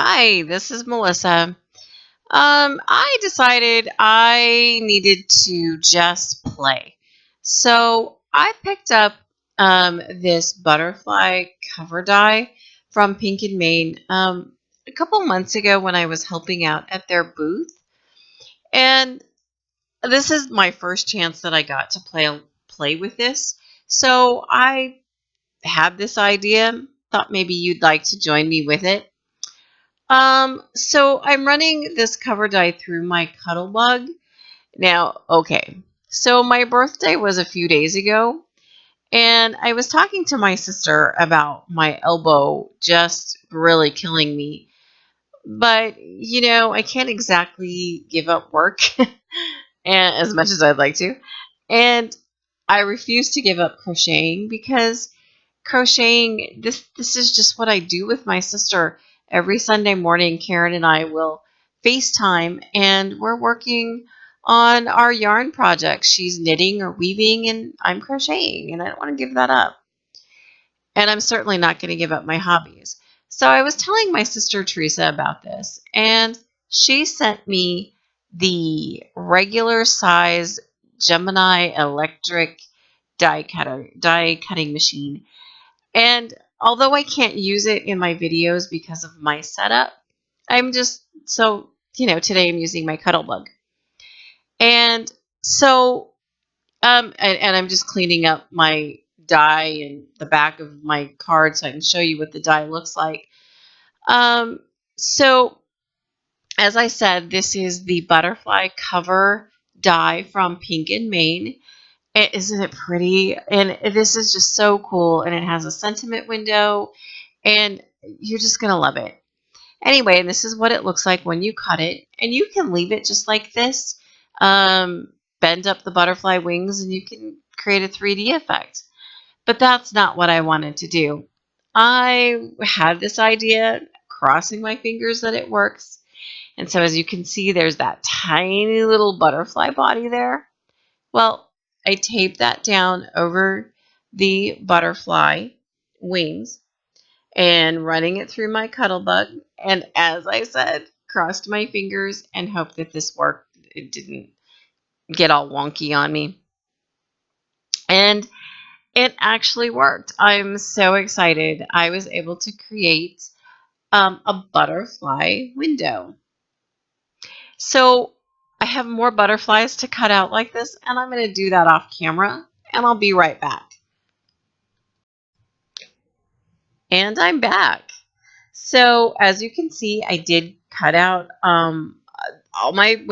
Hi, this is Melissa. I decided I needed to just play. So I picked up this butterfly cover die from Pink and Main a couple months ago when I was helping out at their booth. And this is my first chance that I got to play with this. So I had this idea, thought maybe you'd like to join me with it. So I'm running this cover die through my Cuddlebug. Now, okay, so my birthday was a few days ago, and I was talking to my sister about my elbow just really killing me. But, I can't exactly give up work and as much as I'd like to. And I refuse to give up crocheting because crocheting this is just what I do with my sister every Sunday morning. Karen and I will FaceTime and we're working on our yarn project. She's knitting or weaving and I'm crocheting and I don't want to give that up. And I'm certainly not going to give up my hobbies. So I was telling my sister Teresa about this and she sent me the regular size Gemini electric die cutting machine, and although I can't use it in my videos because of my setup, I'm just today I'm using my Cuddlebug. And so, and I'm just cleaning up my die and the back of my card so I can show you what the die looks like. So, as I said, this is the butterfly cover die from Pink and Main. Isn't it pretty? And this is just so cool. And it has a sentiment window. And you're just going to love it. Anyway, and this is what it looks like when you cut it. And you can leave it just like this. Bend up the butterfly wings and you can create a 3D effect. But that's not what I wanted to do. I had this idea, crossing my fingers that it works. And so as you can see, there's that tiny little butterfly body there. Well, I taped that down over the butterfly wings and running it through my Cuddlebug. And as I said, crossed my fingers and hoped that this worked. It didn't get all wonky on me. And it actually worked. I'm so excited. I was able to create a butterfly window. So I have more butterflies to cut out like this, and I'm going to do that off camera, and I'll be right back. And I'm back. So as you can see, I did cut out all my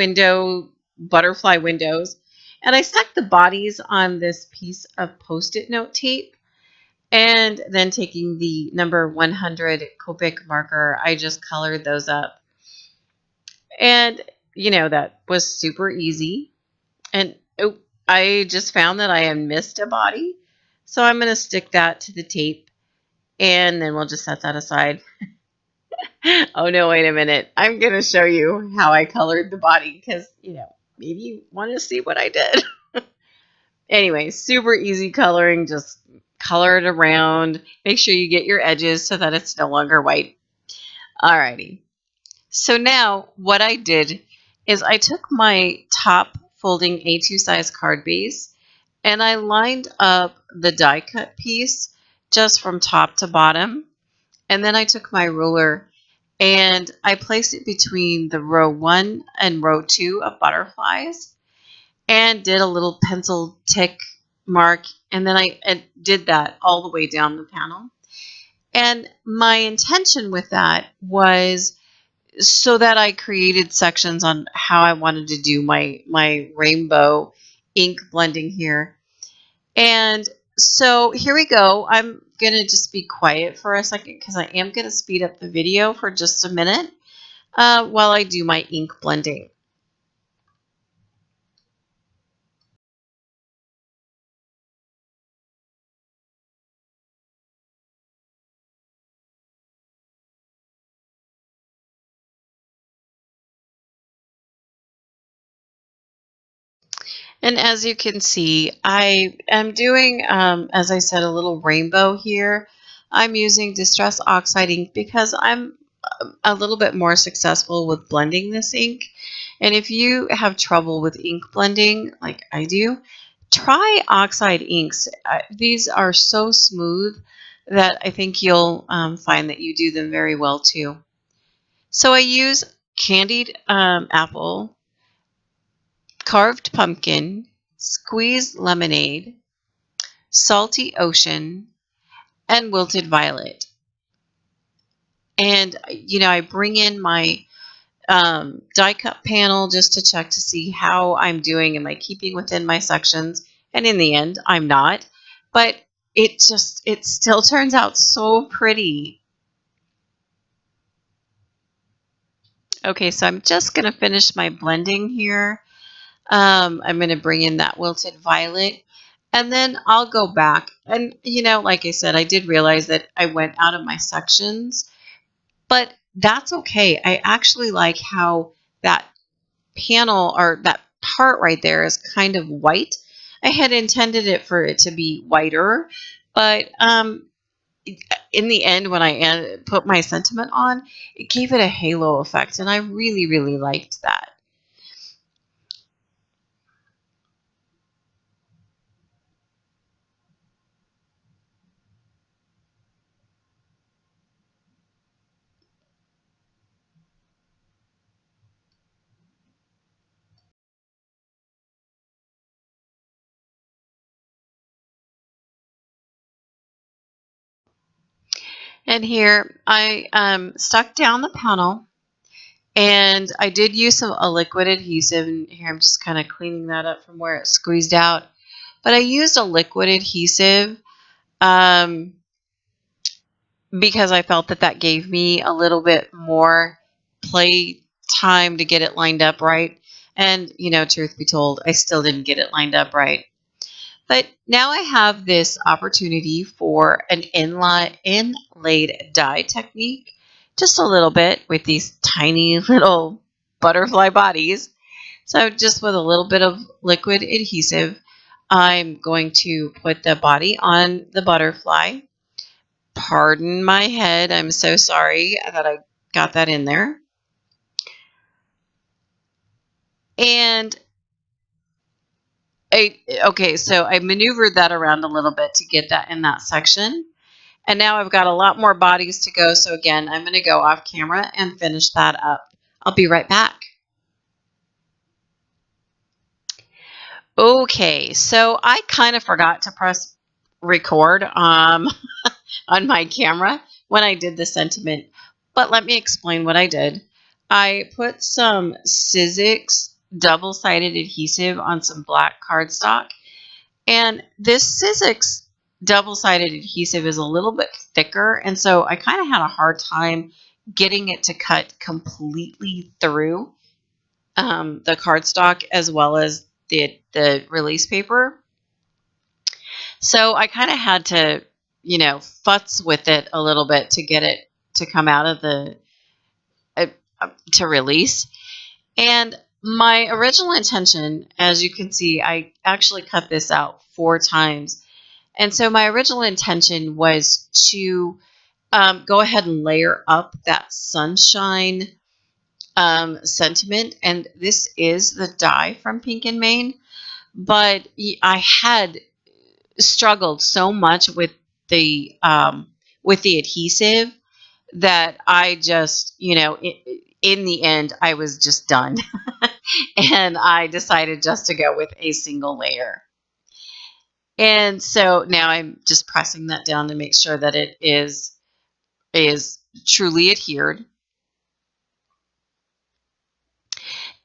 butterfly windows, and I stuck the bodies on this piece of Post-it note tape. And then taking the number 100 Copic marker, I just colored those up. And, that was super easy. And I just found that I had missed a body. So I'm going to stick that to the tape. And then we'll just set that aside. Oh, no, wait a minute. I'm going to show you how I colored the body because, maybe you want to see what I did. Anyway, super easy coloring. Just color it around. Make sure you get your edges so that it's no longer white. Alrighty. So now what I did is I took my top folding A2 size card base and I lined up the die cut piece just from top to bottom. And then I took my ruler and I placed it between the row 1 and row 2 of butterflies and did a little pencil tick mark. And then I did that all the way down the panel. And my intention with that was so that I created sections on how I wanted to do my rainbow ink blending here. And so here we go. I'm going to just be quiet for a second because I am going to speed up the video for just a minute while I do my ink blending. And as you can see, I am doing, as I said, a little rainbow here. I'm using Distress Oxide ink because I'm a little bit more successful with blending this ink. And if you have trouble with ink blending, like I do, try oxide inks. These are so smooth that I think you'll find that you do them very well too. So I use candied apple, carved pumpkin, squeezed lemonade, salty ocean, and wilted violet. And, I bring in my die cut panel just to check to see how I'm doing. Am I keeping within my sections? And in the end, I'm not. But it still turns out so pretty. Okay, so I'm just going to finish my blending here. I'm going to bring in that wilted violet. And then I'll go back. And, like I said, I did realize that I went out of my sections. But that's okay. I actually like how that panel or that part right there is kind of white. I had intended it for it to be whiter, but in the end, when I put my sentiment on, it gave it a halo effect, and I really, really liked that. And here I stuck down the panel, and I did use a liquid adhesive. And here I'm just kind of cleaning that up from where it squeezed out. But I used a liquid adhesive um, because I felt that that gave me a little bit more play time to get it lined up right. And, truth be told, I still didn't get it lined up right. But now I have this opportunity for an inlaid die technique, just a little bit with these tiny little butterfly bodies. So just with a little bit of liquid adhesive, I'm going to put the body on the butterfly. Pardon my head. I'm so sorry that I got that in there. And okay, so I maneuvered that around a little bit to get that in that section. And now I've got a lot more bodies to go. So again, I'm going to go off camera and finish that up. I'll be right back. Okay, so I kind of forgot to press record on my camera when I did the sentiment, but let me explain what I did. I put some Sizzix double-sided adhesive on some black cardstock, and this Sizzix double-sided adhesive is a little bit thicker, and so I kind of had a hard time getting it to cut completely through the cardstock as well as the release paper. So I kind of had to, futz with it a little bit to get it to come out of the, uh, to release. And my original intention, as you can see, I actually cut this out 4 times. And so my original intention was to go ahead and layer up that sunshine sentiment. And this is the die from Pink and Main. But I had struggled so much with the adhesive that I just, in the end, I was just done. And I decided just to go with a single layer. And so now I'm just pressing that down to make sure that it is truly adhered.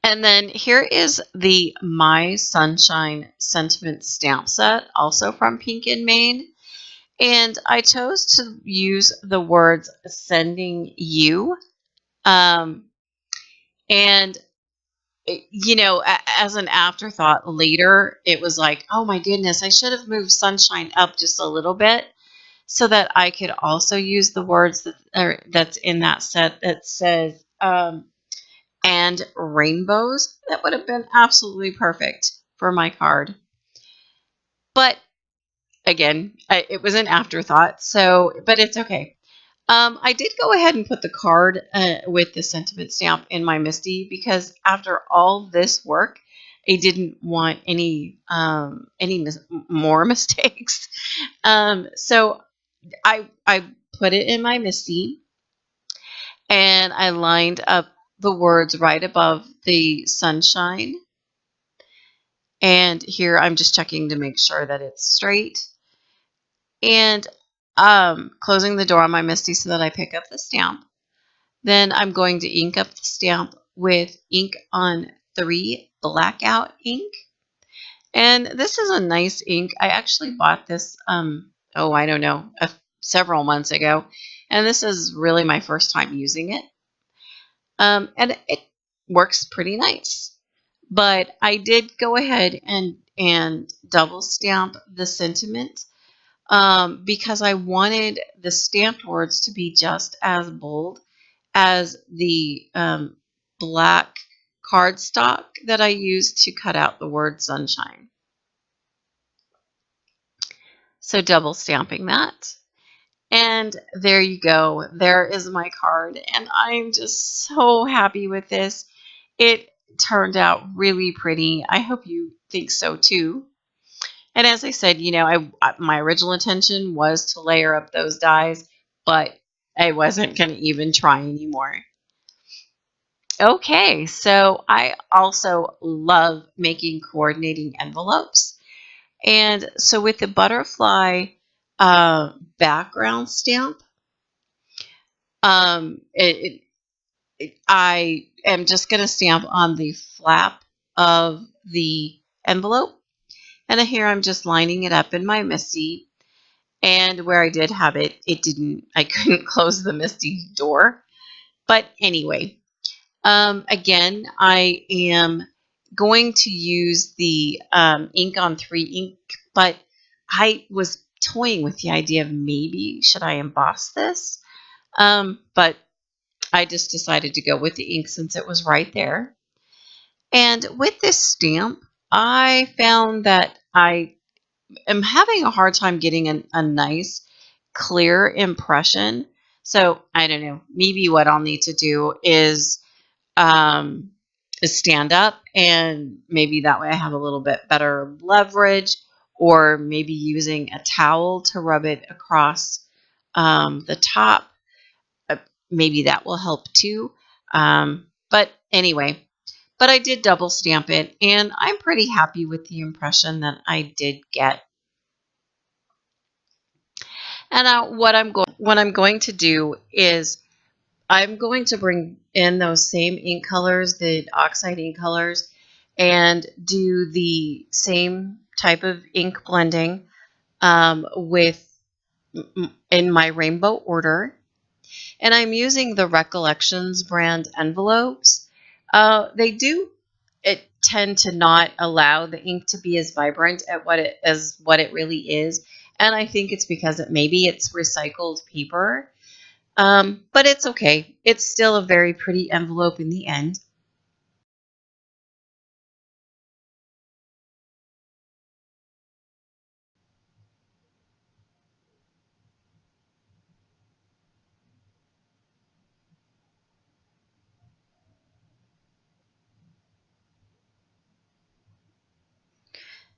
And then here is the My Sunshine Sentiment stamp set, also from Pink and Main. And I chose to use the words sending you. And, as an afterthought later, it was like, oh my goodness, I should have moved sunshine up just a little bit so that I could also use the words that's in that set that says, and rainbows. That would have been absolutely perfect for my card. But again, it was an afterthought, but it's okay. I did go ahead and put the card with the sentiment stamp in my Misty because after all this work, I didn't want any more mistakes. So I put it in my Misty and I lined up the words right above the sunshine. And here I'm just checking to make sure that it's straight. And closing the door on my Misty so that I pick up the stamp. Then I'm going to ink up the stamp with ink on 3 blackout ink. And this is a nice ink. I actually bought this, oh, I don't know, several months ago. And this is really my first time using it. And it works pretty nice. But I did go ahead and double stamp the sentiment because I wanted the stamped words to be just as bold as the black cardstock that I used to cut out the word sunshine. So double stamping that. And there you go. There is my card. And I'm just so happy with this. It turned out really pretty. I hope you think so too. And as I said, my original intention was to layer up those dies, but I wasn't going to even try anymore. Okay, so I also love making coordinating envelopes. And so with the butterfly background stamp, I am just going to stamp on the flap of the envelope. And here I'm just lining it up in my Misty. And where I did have it, I couldn't close the Misty door. But anyway, again, I am going to use the ink on 3 ink, but I was toying with the idea of maybe should I emboss this? But I just decided to go with the ink since it was right there. And with this stamp, I found that I am having a hard time getting a nice, clear impression. So I don't know. Maybe what I'll need to do um, is stand up, and maybe that way I have a little bit better leverage, or maybe using a towel to rub it across the top. Maybe that will help too. But anyway, but I did double stamp it, and I'm pretty happy with the impression that I did get. And what I'm going to do is I'm going to bring in those same ink colors, the oxide ink colors, and do the same type of ink blending in my rainbow order. And I'm using the Recollections brand envelopes. They do tend to not allow the ink to be as vibrant as what it really is, and I think it's because maybe it's recycled paper. But it's okay. It's still a very pretty envelope in the end.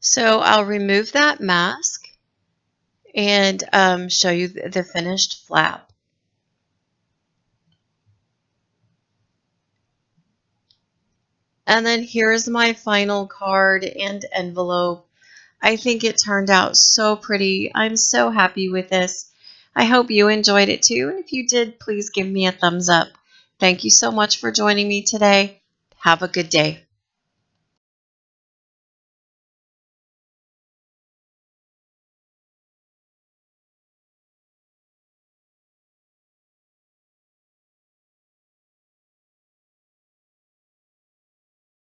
So I'll remove that mask and show you the finished flap. And then here's my final card and envelope. I think it turned out so pretty. I'm so happy with this. I hope you enjoyed it too. And if you did, please give me a thumbs up. Thank you so much for joining me today. Have a good day.